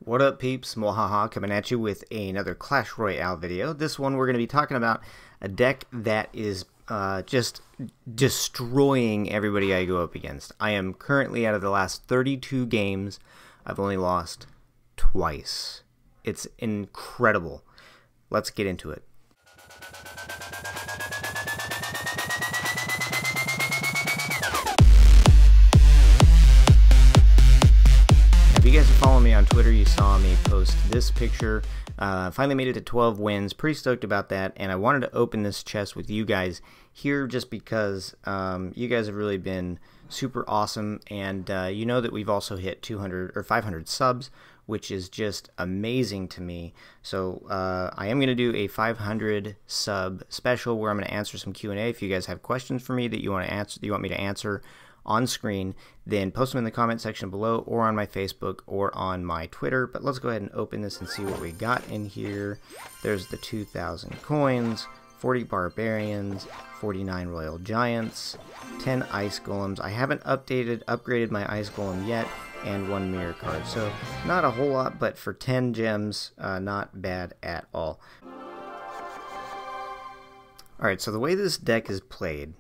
What up, peeps? MuaHaHa coming at you with another Clash Royale video. This one we're going to be talking about a deck that is just destroying everybody I go up against. I am currently, out of the last 32 games, I've only lost twice. It's incredible. Let's get into it. If you guys are following me on Twitter, you saw me post this picture. Finally made it to 12 wins. Pretty stoked about that, and I wanted to open this chest with you guys here just because you guys have really been super awesome, and you know that we've also hit 200 or 500 subs, which is just amazing to me. So I am going to do a 500 sub special where I'm going to answer some Q&A. If you guys have questions for me that you want to answer, that you want me to answer on screen, then post them in the comment section below or on my Facebook or on my Twitter. But let's go ahead and open this and see what we got in here. There's the 2,000 coins, 40 barbarians, 49 royal giants, 10 ice golems. I haven't upgraded my ice golem yet, and 1 mirror card. So not a whole lot, but for 10 gems, not bad at all. Alright, so the way this deck is played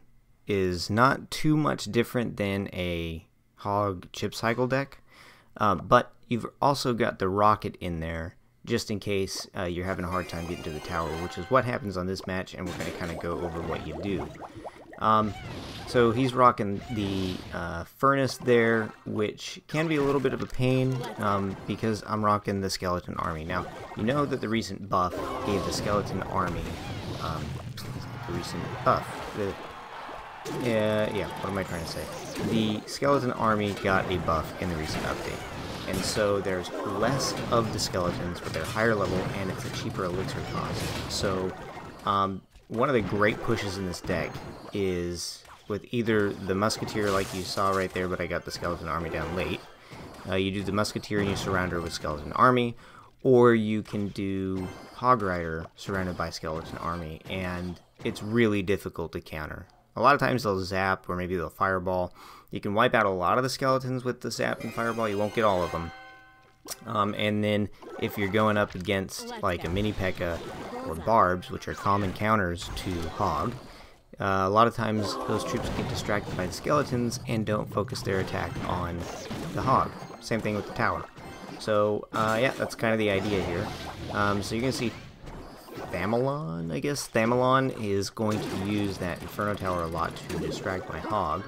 is not too much different than a hog chip cycle deck, but you've also got the rocket in there just in case you're having a hard time getting to the tower, which is what happens on this match, and we're going to kind of go over what you do. So he's rocking the furnace there, which can be a little bit of a pain because I'm rocking the skeleton army. Now, you know that the recent buff gave the skeleton army the recent buff. Yeah, what am I trying to say? The skeleton army got a buff in the recent update, and so there's less of the skeletons, but they're higher level, and it's a cheaper elixir cost. So one of the great pushes in this deck is with either the musketeer, like you saw right there, but I got the skeleton army down late. You do the musketeer and you surround her with skeleton army, or you can do hog rider surrounded by skeleton army, and it's really difficult to counter. A lot of times they'll zap, or maybe they'll fireball. You can wipe out a lot of the skeletons with the zap and fireball. You won't get all of them. And then if you're going up against like a mini P.E.K.K.A. or barbs, which are common counters to hog, a lot of times those troops get distracted by the skeletons and don't focus their attack on the hog. Same thing with the tower. So yeah, that's kind of the idea here. So you can see Thamelon, I guess. Thamelon is going to use that Inferno Tower a lot to distract my hog.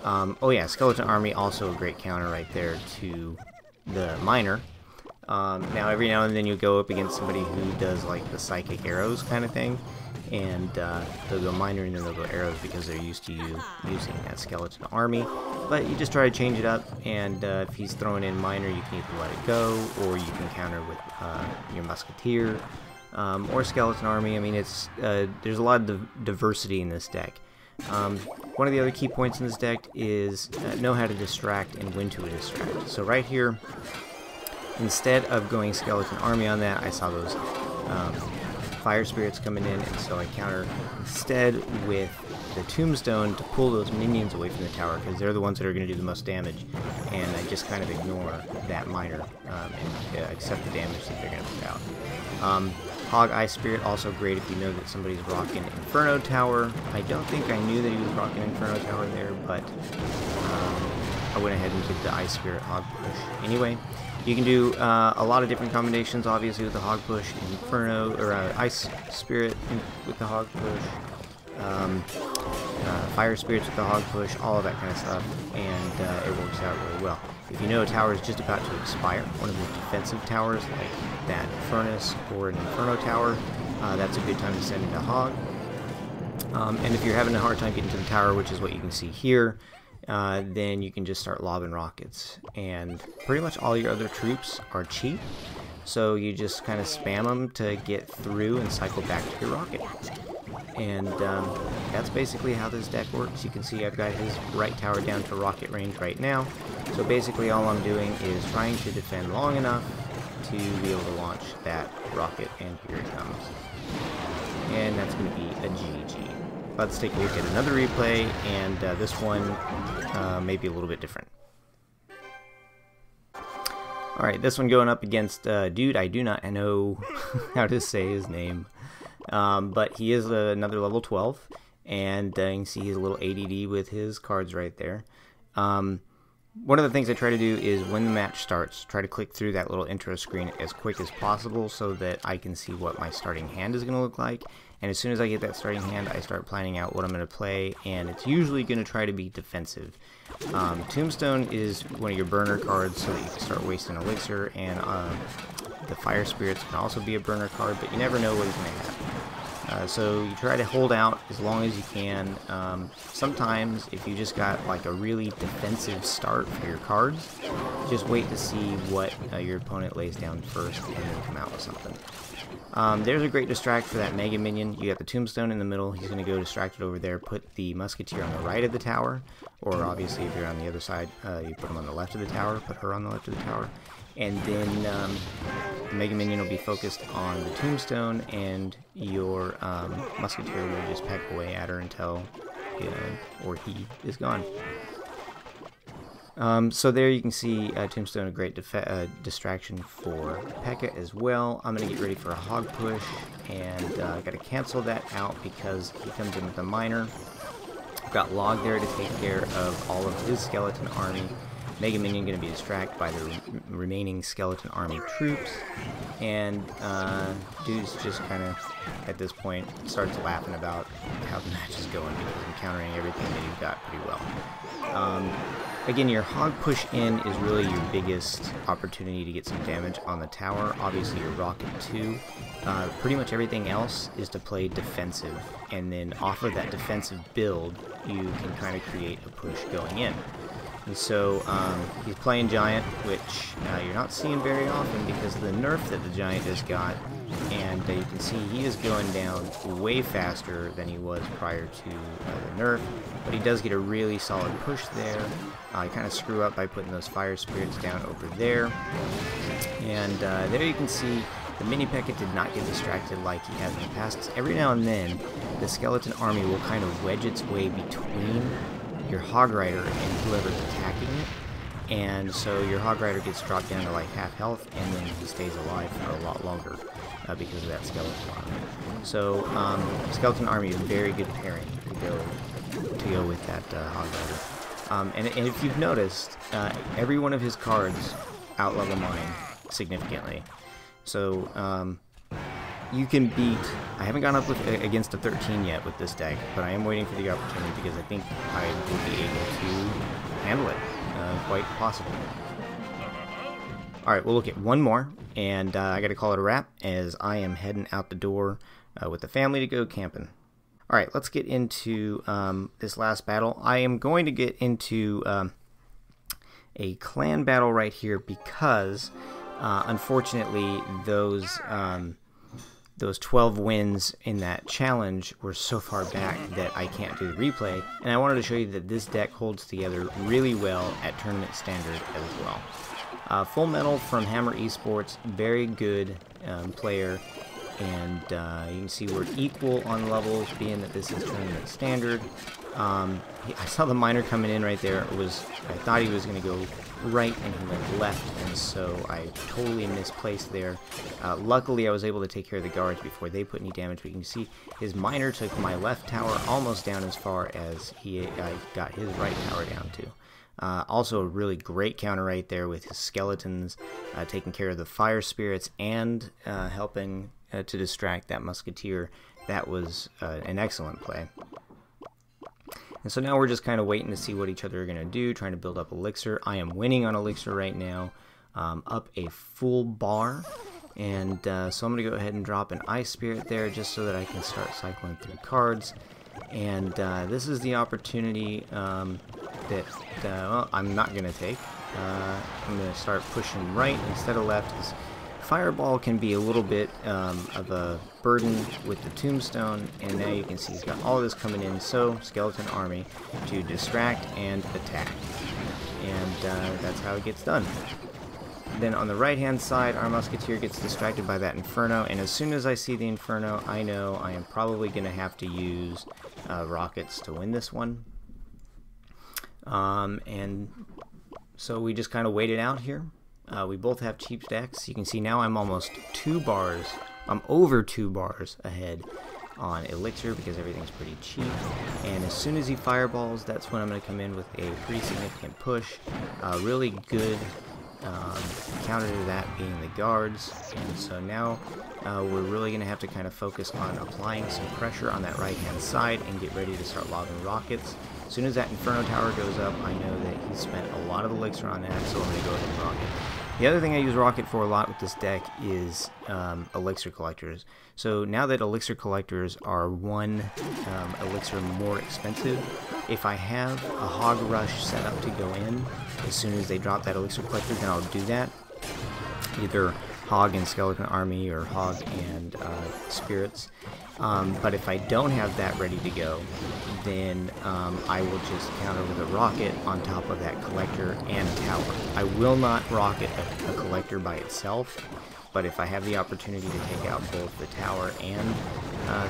Oh yeah, Skeleton Army, also a great counter right there to the Miner. Now every now and then you go up against somebody who does like the Psychic Arrows kind of thing, and they'll go Miner and then they'll go Arrows because they're used to you using that Skeleton Army. But you just try to change it up, and if he's throwing in Miner, you can either let it go, or you can counter with your Musketeer. Or Skeleton Army. I mean, it's there's a lot of diversity in this deck. One of the other key points in this deck is know how to distract and when to distract. So right here, instead of going Skeleton Army on that, I saw those fire spirits coming in, and so I counter instead with the tombstone to pull those minions away from the tower, because they're the ones that are going to do the most damage, and I just kind of ignore that miner and accept the damage that they're going to put out. Hog Ice Spirit, also great if you know that somebody's rocking Inferno Tower. I don't think I knew that he was rocking Inferno Tower there, but I went ahead and did the Ice Spirit Hog Push. Anyway, you can do a lot of different combinations, obviously, with the Hog Push, Inferno, or Ice Spirit with the Hog Push, Fire Spirits with the Hog Push, all of that kind of stuff, and it works out really well. If you know a tower is just about to expire, one of the defensive towers like that Furnace or an Inferno Tower, that's a good time to send in a Hog. And if you're having a hard time getting to the tower, which is what you can see here, then you can just start lobbing rockets. And pretty much all your other troops are cheap, so you just kind of spam them to get through and cycle back to your rocket. And that's basically how this deck works. You can see I've got his right tower down to rocket range right now. So basically all I'm doing is trying to defend long enough to be able to launch that rocket, and here it comes. And that's going to be a GG. Let's take a look at another replay, and this one may be a little bit different. Alright, this one going up against dude, I do not know how to say his name. But he is another level 12, and you can see he's a little ADD with his cards right there. One of the things I try to do is when the match starts, try to click through that little intro screen as quick as possible so that I can see what my starting hand is going to look like. And as soon as I get that starting hand, I start planning out what I'm going to play, and it's usually going to try to be defensive. Tombstone is one of your burner cards so that you can start wasting elixir, and the Fire Spirits can also be a burner card, but you never know what he's going to have. So you try to hold out as long as you can. Sometimes if you just got like a really defensive start for your cards, just wait to see what your opponent lays down first and then come out with something. There's a great distract for that Mega Minion. You got the Tombstone in the middle. He's going to go distracted over there. Put the Musketeer on the right of the tower, or obviously if you're on the other side, you put him on the left of the tower. Put her on the left of the tower. And then the Mega Minion will be focused on the Tombstone, and your Musketeer will just peck away at her until or he is gone. So there you can see Tombstone, a great distraction for P.E.K.K.A. as well. I'm going to get ready for a hog push, and I got to cancel that out because he comes in with a miner. I've got Log there to take care of all of his skeleton army. Mega Minion going to be distracted by the remaining skeleton army troops, and dude's just kind of, at this point, starts laughing about how the match is going because I'm countering everything that you've got pretty well. Again, your hog push in is really your biggest opportunity to get some damage on the tower. Obviously your rocket too. Pretty much everything else is to play defensive, and then off of that defensive build, you can kind of create a push going in. And so he's playing Giant, which you're not seeing very often because of the nerf that the Giant has got, and you can see he is going down way faster than he was prior to the nerf, but he does get a really solid push there. I kind of screw up by putting those Fire Spirits down over there, and there you can see the mini P.E.K.K.A. did not get distracted like he has in the past. Every now and then, the skeleton army will kind of wedge its way between your Hog Rider and whoever's attacking it, and so your Hog Rider gets dropped down to like half health, and then he stays alive for a lot longer because of that skeleton army. So skeleton army is a very good pairing to go with that Hog Rider. And if you've noticed, every one of his cards outlevel mine significantly. So you can beat. I haven't gone up against a 13 yet with this deck, but I am waiting for the opportunity because I think I will be able to handle it, quite possibly. Alright, we'll look at one more, and I gotta call it a wrap as I am heading out the door with the family to go camping. Alright, let's get into this last battle. I am going to get into a clan battle right here because unfortunately those 12 wins in that challenge were so far back that I can't do the replay, and I wanted to show you that this deck holds together really well at tournament standard as well. Full Metal from Hammer Esports, very good player, and you can see we're equal on levels, being that this is tournament standard. I saw the miner coming in right there. I thought he was going to go right, and he went left, and so I totally misplaced there. Luckily, I was able to take care of the guards before they put any damage, but you can see his miner took my left tower almost down as far as he got his right tower down to. Also a really great counter right there with his skeletons taking care of the Fire Spirits and helping to distract that Musketeer. That was an excellent play. And so now we're just kind of waiting to see what each other are going to do, trying to build up elixir. I am winning on elixir right now, up a full bar. And so I'm going to go ahead and drop an Ice Spirit there just so that I can start cycling through cards. And this is the opportunity that well, I'm not going to take. I'm going to start pushing right instead of left. Fireball can be a little bit of a burden with the Tombstone, and now you can see he's got all of this coming in, so Skeleton Army to distract and attack. And that's how it gets done. Then on the right hand side, our Musketeer gets distracted by that Inferno, and as soon as I see the Inferno, I know I am probably going to have to use rockets to win this one. And so we just kind of wait it out here. We both have cheap stacks. You can see now I'm almost 2 bars. I'm over 2 bars ahead on Elixir because everything's pretty cheap. And as soon as he fireballs, that's when I'm going to come in with a pretty significant push. Really good counter to that being the guards. And so now we're really going to have to kind of focus on applying some pressure on that right-hand side and get ready to start lobbing rockets. As soon as that Inferno Tower goes up, I know that he spent a lot of Elixir on that, so I'm going to go ahead and rocket. The other thing I use rocket for a lot with this deck is Elixir Collectors. So now that Elixir Collectors are 1 Elixir more expensive, if I have a Hog Rush set up to go in, as soon as they drop that Elixir Collector, then I'll do that. Either Hog and Skeleton Army or Hog and Spirits. But if I don't have that ready to go, then I will just counter with a rocket on top of that collector and a tower. I will not rocket a collector by itself, but if I have the opportunity to take out both the tower and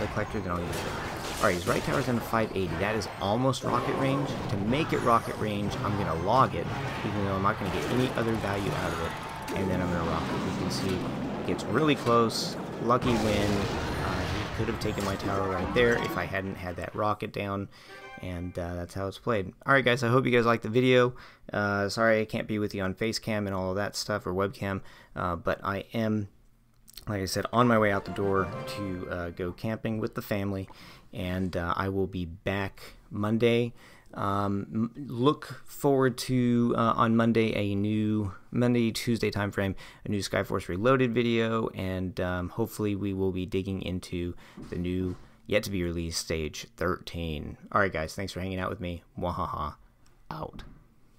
the collector, then I'll use it. Alright, his right tower's in 580. That is almost rocket range. To make it rocket range, I'm going to log it, even though I'm not going to get any other value out of it, and then I'm going to rocket. You can see it gets really close. Lucky win. He could have taken my tower right there if I hadn't had that rocket down, and that's how it's played. Alright guys, I hope you guys liked the video. Sorry I can't be with you on Facecam and all of that stuff, or webcam, but I am, like I said, on my way out the door to go camping with the family, and I will be back Monday. Look forward to on Monday Tuesday time frame, a new Skyforce Reloaded video, and hopefully we will be digging into the new yet to be released stage 13. Alright guys, thanks for hanging out with me. MuaHaHa out.